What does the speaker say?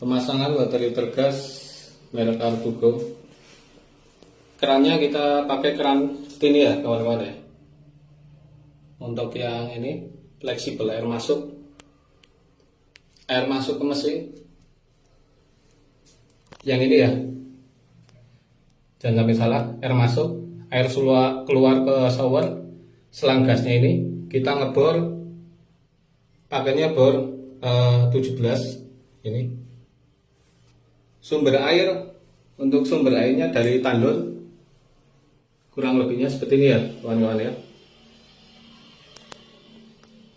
Pemasangan water heater gas merek Artugo. Kerannya kita pakai keran seperti ini ya kawan-kawan ya. Untuk yang ini fleksibel, air masuk ke mesin. Yang ini ya, jangan sampai salah, air masuk, air keluar ke shower. Selang gasnya ini kita ngebor, pakainya bor 17 ini. Untuk sumber airnya dari tandon, kurang lebihnya seperti ini ya kawan-kawan ya.